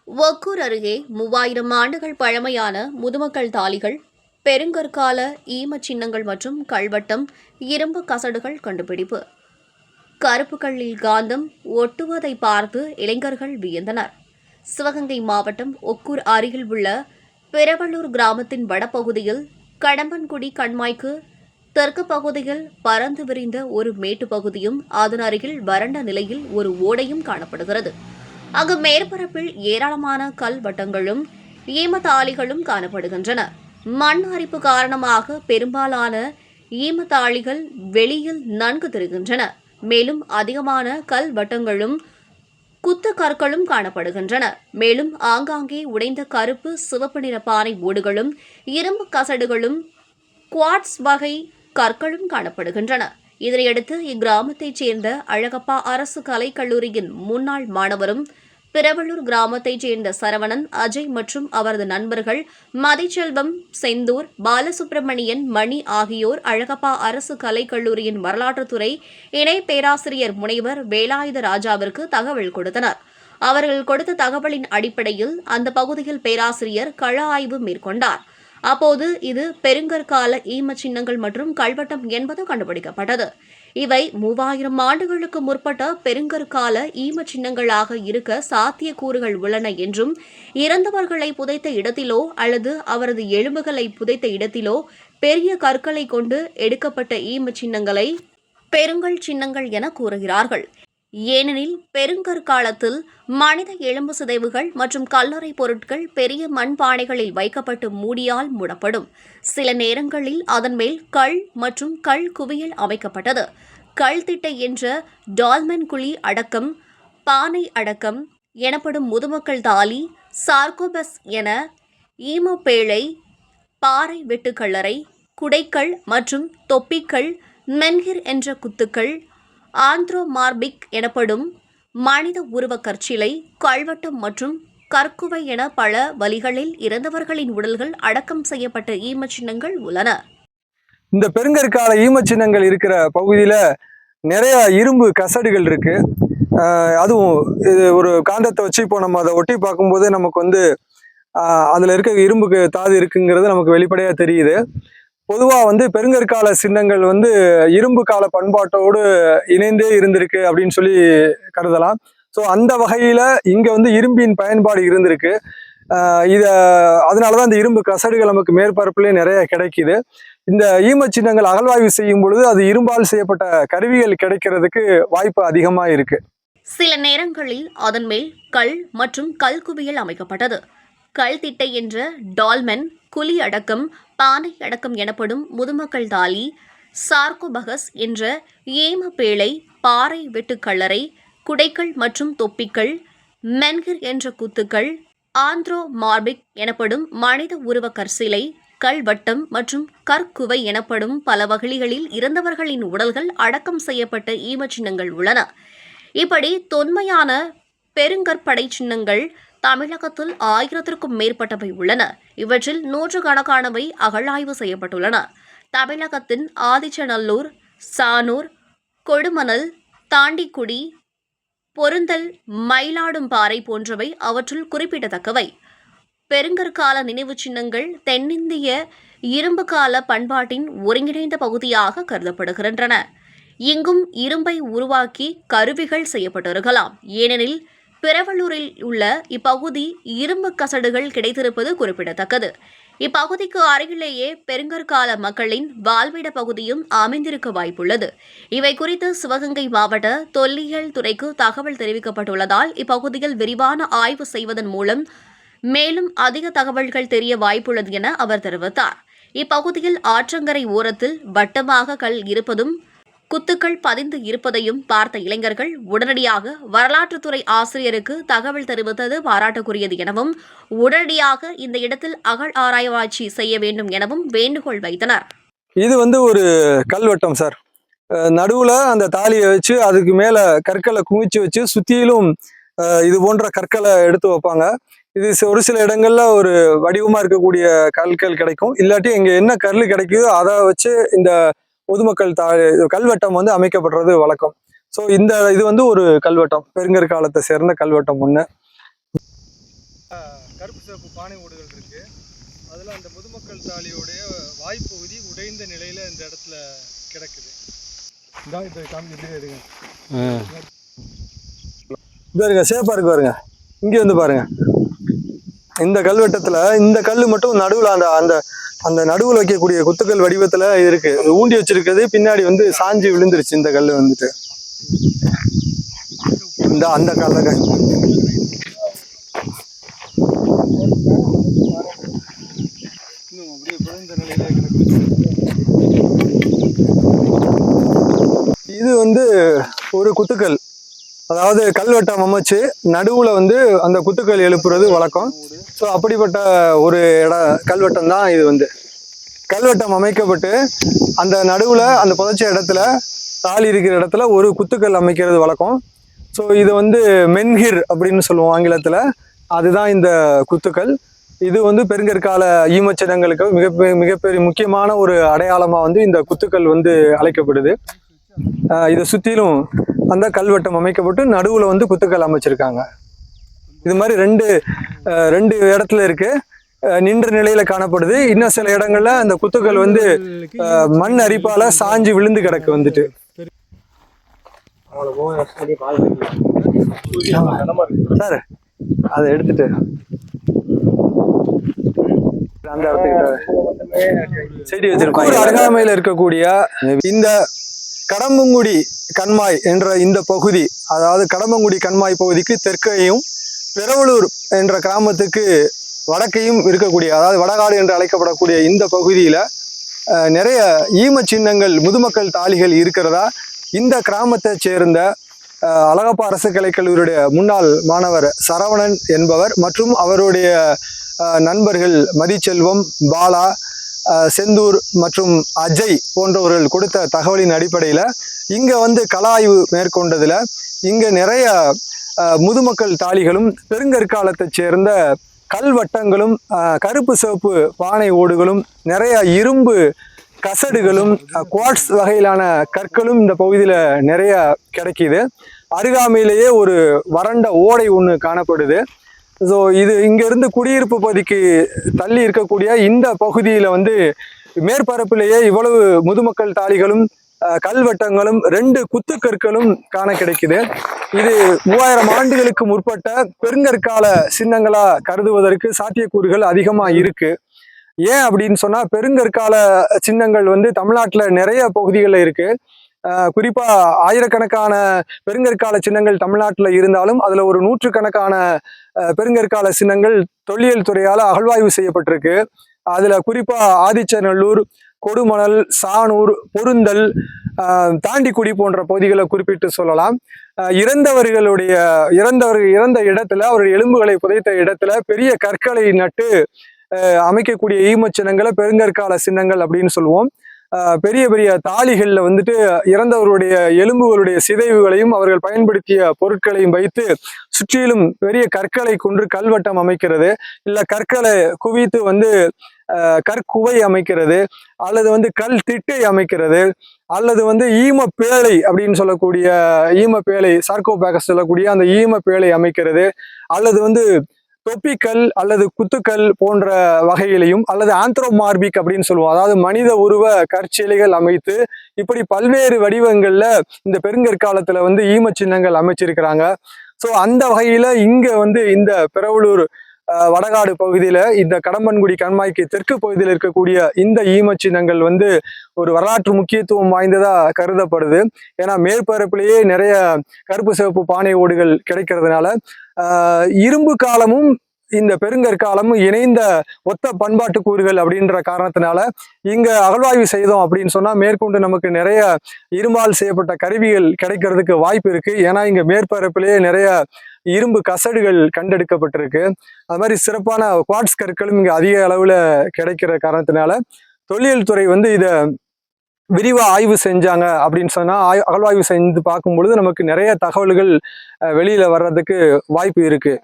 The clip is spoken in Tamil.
ஒக்கூர் அருகே 3000 ஆண்டுகள் பழமையான முதுமக்கள் தாலிகள், பெருங்கற்கால ஈமச் சின்னங்கள் மற்றும் கல்வட்டம், இரும்பு கசடுகள் கண்டுபிடிப்பு. கருப்பு கல்லில் காந்தம் ஒட்டுவதை பார்த்து இளைஞர்கள் வியந்தனர். சிவகங்கை மாவட்டம் ஒக்கூர் அருகில் உள்ள பெரவலூர் கிராமத்தின் வடபகுதியில் கடம்பன்குடி கண்மாய்க்கு தெற்கு பகுதியில் பறந்து விரிந்த ஒரு மேட்டுப்பகுதியும் அதன் அருகில் வறண்ட நிலையில் ஒரு ஓடையும் காணப்படுகிறது. அங்கு மேற்பரப்பில் ஏராளமான கல் வட்டங்களும் ஈமத்தாளிகளும் காணப்படுகின்றன. மண் அரிப்பு காரணமாக பெரும்பாலான ஈமத்தாளிகள் வெளியில் நன்கு தெரிகின்றன. மேலும் அதிகமான கல் வட்டங்களும் குத்து கற்களும் காணப்படுகின்றன. மேலும் ஆங்காங்கே உடைந்த கருப்பு சிவப்பு நிற பானை ஓடுகளும் இரும்பு கசடுகளும் குவாட்ஸ் வகை கற்களும் காணப்படுகின்றன. இதனையடுத்து இக்கிராமத்தைச் சேர்ந்த அழகப்பா அரசு கலைக்கல்லூரியின் முன்னாள் மாணவரும் பெரவலூர் கிராமத்தைச் சேர்ந்த சரவணன், அஜய் மற்றும் அவரது நண்பர்கள் மதிச்செல்வம், செந்தூர், பாலசுப்பிரமணியன், மணி ஆகியோர் அழகப்பா அரசு கலைக்கல்லூரியின் வரலாற்றுத்துறை இணை பேராசிரியர் முனைவர் வேலாயுத ராஜாவிற்கு தகவல் கொடுத்தனர். அவர்கள் கொடுத்த தகவலின் அடிப்படையில் அந்த பகுதியில் பேராசிரியர் கள ஆய்வு மேற்கொண்டார். அப்போது இது பெருங்கற்கால ஈமச் சின்னங்கள் மற்றும் கல்வட்டம் என்பது கண்டுபிடிக்கப்பட்டது. இவை 3000 ஆண்டுகளுக்கு முற்பட்ட பெருங்கற்கால ஈமச் சின்னங்களாக இருக்க சாத்தியக்கூறுகள் உள்ளன என்றும், இறந்தவர்களை புதைத்த இடத்திலோ அல்லது அவரது எலும்புகளை புதைத்த இடத்திலோ பெரிய கற்களை கொண்டு எடுக்கப்பட்ட ஈமச் சின்னங்களை பெருங்கல் சின்னங்கள் என கூறுகிறார்கள். ஏனெனில் பெருங்கற்காலத்தில் மனித எலும்பு சிதைவுகள் மற்றும் கல்லறை பொருட்கள் பெரிய மண்பானைகளில் வைக்கப்பட்டு மூடியால் மூடப்படும். சில நேரங்களில் அதன் மேல் கல் மற்றும் கல் குவியல் அமைக்கப்பட்டது. கல் திட்டை என்ற டால்மென் குழி அடக்கம், பானை அடக்கம் எனப்படும் முதுமக்கள் தாலி, சார்கோபஸ் என ஈமப்பேழை, பாறை வெட்டுக்கல்லறை, குடைக்கல் மற்றும் தொப்பிக்கல், மென்ஹிர் என்ற குத்துக்கள், ஆந்த்ரோமார்பிக் எனப்படும் மனித உருவ கற்சிலை, கல்வட்டம் மற்றும் கற்குவை என பல வழிகளில் இறந்தவர்களின் உடல்கள் அடக்கம் செய்யப்பட்ட ஈமச்சின்னங்கள் உள்ளன. இந்த பெருங்கற்கால ஈமச்சின்னங்கள் இருக்கிற பகுதியில நிறைய இரும்பு கசடுகள் இருக்கு. அதுவும் இது ஒரு காந்தத்தை வச்சு இப்போ நம்ம அதை ஒட்டி பார்க்கும்போது நமக்கு அதுல இருக்க இரும்புக்கு தாது இருக்குங்கிறது நமக்கு வெளிப்படையா தெரியுது. பொதுவாக பெருங்கற்கால சின்னங்கள் இரும்பு கால பண்பாட்டோடு இணைந்தே இருந்திருக்கு அப்படின்னு சொல்லி கருதலாம். ஸோ அந்த வகையில இங்க இரும்பின் பயன்பாடு இருந்திருக்கு. அதனாலதான் இந்த இரும்பு கசடுகள் நமக்கு மேற்பரப்புலேயே நிறைய கிடைக்குது. இந்த ஈமச் சின்னங்கள் அகழ்வாய்வு செய்யும் பொழுது அது இரும்பால் செய்யப்பட்ட கருவிகள் கிடைக்கிறதுக்கு வாய்ப்பு அதிகமா இருக்கு. சில நேரங்களில் அதன் மேல் கல் மற்றும் கல் குவியல் அமைக்கப்பட்டது. கல் திட்டை என்ற டால்மென் குழி அடக்கம், பானை அடக்கம் எனப்படும் முதுமக்கள் தாலி, சார்கோபகஸ் என்ற ஏமப்பேழை, பாறை வெட்டுக்கல்லறை, குடைக்கள் மற்றும் தொப்பிக்கள், மென்ஹிர் என்ற குத்துக்கள், ஆந்த்ரோமார்பிக் எனப்படும் மனித உருவ கற்சிலை, கல்வட்டம் மற்றும் கற்குவை எனப்படும் பல வகைகளில் இறந்தவர்களின் உடல்கள் அடக்கம் செய்யப்பட்ட ஈமச்சின்னங்கள் உள்ளன. இப்படி தொன்மையான பெருங்கற்படை சின்னங்கள் தமிழகத்தில் 1000க்கும் மேற்பட்டவை உள்ளன. இவற்றில் 100கணக்கானவை அகழாய்வு செய்யப்பட்டுள்ளன. தமிழகத்தின் ஆதிச்சநல்லூர், சானூர், கொடுமணல், தாண்டிக்குடி, பொருந்தல், மயிலாடும்பாறை போன்றவை அவற்றுள் குறிப்பிடத்தக்கவை. பெருங்கற்கால நினைவு சின்னங்கள் தென்னிந்திய இரும்பு கால பண்பாட்டின் ஒருங்கிணைந்த பகுதியாக கருதப்படுகின்றன. இங்கும் இரும்பை உருவாக்கி கருவிகள் செய்யப்பட்டிருக்கலாம். ஏனெனில் பெரவலூரில் உள்ள இப்பகுதி இரும்பு கசடுகள் கிடைத்திருப்பது குறிப்பிடத்தக்கது. இப்பகுதிக்கு அருகிலேயே பெருங்கற்கால மக்களின் வாழ்விட பகுதியும் அமைந்திருக்க வாய்ப்புள்ளது. இவை குறித்து சிவகங்கை மாவட்ட தொல்லியல் துறைக்கு தகவல் தெரிவிக்கப்பட்டுள்ளதால் இப்பகுதியில் விரிவான ஆய்வு செய்வதன் மூலம் மேலும் அதிக தகவல்கள் தெரிய வாய்ப்புள்ளது என அவர் தெரிவித்தார். இப்பகுதியில் ஆற்றங்கரை ஓரத்தில் வட்டமாக கல் இருப்பதும் குத்துக்கள் பதிந்து இருப்பதையும் பார்த்த இளைஞர்கள் உடனடியாக வரலாற்றுத்துறை ஆசிரியருக்கு தகவல் தெரிவித்தது பாராட்டுக்குரியது எனவும், உடனடியாக இந்த இடத்தில் அகழ் ஆராய்ச்சி செய்ய வேண்டும் எனவும் வேண்டுகோள் வைத்தனர். இது ஒரு கல்வட்டம் சார். நடுவுல அந்த தாலியை வச்சு அதுக்கு மேல கற்களை குமிச்சு வச்சு சுத்தியிலும் இது போன்ற கற்களை எடுத்து வைப்பாங்க. இது ஒரு சில இடங்கள்ல ஒரு வடிவமா இருக்கக்கூடிய கற்கள் கிடைக்கும். இல்லாட்டி இங்க என்ன கல் கிடைக்குதோ அதை வச்சு இந்த பொதுமக்கள் கல்வெட்டம் அமைக்கப்படுறது வழக்கம். ஸோ இது ஒரு கல்வெட்டம், பெருங்கற்காலத்தை சேர்ந்த கல்வெட்டம் ஒண்ணு. கருப்பு சிவப்பு பானை ஓடுகள் இருக்கு. அதில் அந்த முதுமக்கள் தாலியோடைய வாய்ப்பகுதி உடைந்த நிலையில் இந்த இடத்துல கிடக்குது. பாருங்க, சேஃபாக இருக்கு பாருங்க. இங்கே வந்து பாருங்க, இந்த கல்வெட்டத்தில் இந்த கல் மட்டும் நடுவில் அந்த அந்த அந்த நடுவில் வைக்கக்கூடிய குத்துக்கல் வடிவத்தில் இருக்கு. ஊண்டி வச்சிருக்கிறது பின்னாடி வந்து சாஞ்சி விழுந்துருச்சு இந்த கல் வந்துட்டு. இந்த அந்த கல்ல இது வந்து ஒரு குத்துக்கல், அதாவது கல்வெட்டம் அமைச்சு நடுவுல வந்து அந்த குத்துக்கள் எழுப்புறது வழக்கம். ஸோ அப்படிப்பட்ட ஒரு கல்வெட்டம் தான் இது. வந்து கல்வெட்டம் அமைக்கப்பட்டு அந்த நடுவுல அந்த புதைச்ச இடத்துல தாலி இருக்கிற இடத்துல ஒரு குத்துக்கள் அமைக்கிறது வழக்கம். ஸோ இது வந்து மென்ஹிர் அப்படின்னு சொல்லுவோம் ஆங்கிலத்தில். அதுதான் இந்த குத்துக்கள். இது வந்து பெருங்கற்கால ஈமச்சின்னங்களுக்கு மிகப்பெரிய முக்கியமான ஒரு அடையாளமாக வந்து இந்த குத்துக்கள் வந்து அழைக்கப்படுது. இதை சுற்றிலும் அந்த கல்வெட்டம் அமைக்கப்பட்டு நடுவில் வந்து குத்துக்கள் அமைச்சிருக்காங்க. இது மாதிரி ரெண்டு இடத்துல இருக்கு, நின்ற நிலையில காணப்படுது. இன்னும் சில இடங்கள்ல அந்த குத்துக்கள் வந்து மண் அரிப்பால சாஞ்சு விழுந்து கிடக்கு வந்துட்டு. சார் அதை எடுத்துட்டு அந்த செடி வச்சிருப்பாங்க. அருகாமையில் இருக்கக்கூடிய இந்த கடம்பங்குடி கண்மாய் என்ற இந்த பகுதி, அதாவது கடம்பங்குடி கண்மாய் பகுதிக்கு தெற்கையும் பெரவலூர் என்ற கிராமத்துக்கு வடக்கையும் இருக்கக்கூடிய, அதாவது வடகாடு என்று அழைக்கப்படக்கூடிய இந்த பகுதியில் நிறைய ஈம சின்னங்கள் முதுமக்கள் தாலிகள் இருக்கிறதா இந்த கிராமத்தை சேர்ந்த அழகப்பா அரசு கலைக்கல்லூரியுடைய முன்னாள் மாணவர் சரவணன் என்பவர் மற்றும் அவருடைய நண்பர்கள் மதிச்செல்வம், பாலா, செந்தூர் மற்றும் அஜய் போன்றவர்கள் கொடுத்த தகவலின் அடிப்படையில் இங்கே வந்து கள ஆய்வு மேற்கொண்டதில் இங்கே நிறைய முதுமக்கள் தாலிகளும் பெருங்கற்காலத்தை சேர்ந்த கல்வட்டங்களும் கருப்பு சிவப்பு பானை ஓடுகளும் நிறைய இரும்பு கசடுகளும் குவாட்ஸ் வகையிலான கற்களும் இந்த பகுதியில் நிறைய கிடைக்கிது. அருகாமையிலேயே ஒரு வறண்ட ஓடை ஒன்று காணப்படுது. ஸோ இது இங்கேருந்து குடியிருப்பு பகுதிக்கு தள்ளி இருக்கக்கூடிய இந்த பகுதியில் வந்து மேற்பரப்பிலேயே இவ்வளவு முதுமக்கள் தாலிகளும் கல்வெட்டங்களும் 2 குத்துக்கற்களும் காண கிடைக்குது. இது 3000 ஆண்டுகளுக்கு முற்பட்ட பெருங்கற்கால சின்னங்களா கருதுவதற்கு சாத்தியக்கூறுகள் அதிகமாக இருக்கு. ஏன் அப்படின்னு சொன்னா, பெருங்கற்கால சின்னங்கள் வந்து தமிழ்நாட்டில் நிறைய பகுதிகளில் இருக்கு. குறிப்பா ஆயிரக்கணக்கான பெருங்கற்கால சின்னங்கள் தமிழ்நாட்டில் இருந்தாலும் அதுல ஒரு 100கணக்கான பெருங்கற்கால சின்னங்கள் தொல்லியல் துறையால அகழ்வாய்வு செய்யப்பட்டிருக்கு. அதுல குறிப்பா ஆதிச்சநல்லூர், கொடுமணல், சானூர், பொருந்தல், தாண்டிக்குடி போன்ற பகுதிகளை குறிப்பிட்டு சொல்லலாம். இறந்த இடத்துல அவருடைய எலும்புகளை புதைத்த இடத்துல பெரிய கற்களை நட்டு அமைக்கக்கூடிய ஈம சின்னங்களை பெருங்கற்கால சின்னங்கள் அப்படின்னு சொல்லுவோம். பெரிய பெரிய தாலிகள்ல வந்துட்டு இறந்தவருடைய எலும்புகளுடைய சிதைவுகளையும் அவர்கள் பயன்படுத்திய பொருட்களையும் வைத்து சுற்றிலும் பெரிய கற்களை கொண்டு கல்வட்டம் அமைக்கிறது, இல்ல கற்களை குவித்து வந்து கற்குவை அமைக்கிறது, அல்லது வந்து கல் திட்டை அமைக்கிறது, அல்லது வந்து ஈம பேழை அப்படின்னு சொல்லக்கூடிய ஈம பேழை, சார்கோபேகஸ் சொல்லக்கூடிய அந்த ஈம பேழை அமைக்கிறது, அல்லது வந்து தொப்பிக்கல் அல்லது குத்துக்கல் போன்ற வகையிலையும், அல்லது ஆந்த்ரோமார்பிக் அப்படின்னு சொல்லுவோம், அதாவது மனித உருவ கற்சிலைகள் அமைத்து இப்படி பல்வேறு வடிவங்கள்ல இந்த பெருங்கற்காலத்துல வந்து ஈம சின்னங்கள் அமைச்சிருக்கிறாங்க. ஸோ அந்த வகையில இங்க வந்து இந்த பெரவலூர் வடகாடு பகுதியில இந்த கடம்பன்குடி கண்மாய்க்கு தெற்கு பகுதியில் இருக்கக்கூடிய இந்த ஈம சின்னங்கள் வந்து ஒரு வரலாற்று முக்கியத்துவம் வாய்ந்ததா கருதப்படுது. ஏன்னா மேற்பரப்பிலேயே நிறைய கருப்பு சிவப்பு பானை ஓடுகள் கிடைக்கிறதுனால இரும்பு காலமும் இந்த பெருங்கற்காலமும் இணைந்த ஒத்த பண்பாட்டு கூறுகள் அப்படின்ற காரணத்தினால இங்க அகழ்வாய்வு செய்தோம் அப்படின்னு சொன்னா மேற்கொண்டு நமக்கு நிறைய இரும்பால் செய்யப்பட்ட கருவிகள் கிடைக்கிறதுக்கு வாய்ப்பு இருக்கு. ஏன்னா இங்க மேற்பரப்பிலேயே நிறைய இரும்பு கசடுகள் கண்டெடுக்கப்பட்டிருக்கு. அது மாதிரி சிறப்பான குவாட்ஸ் கற்களும் இங்க அதிக அளவுல கிடைக்கிற காரணத்தினால தொல்லியல் துறை வந்து இதை விரிவா ஆய்வு செஞ்சாங்க அப்படின்னு சொன்னா, அகழ்வாய்வு செஞ்சு பார்க்கும் பொழுது நமக்கு நிறைய தகவல்கள் வெளியில வர்றதுக்கு வாய்ப்பு இருக்கு.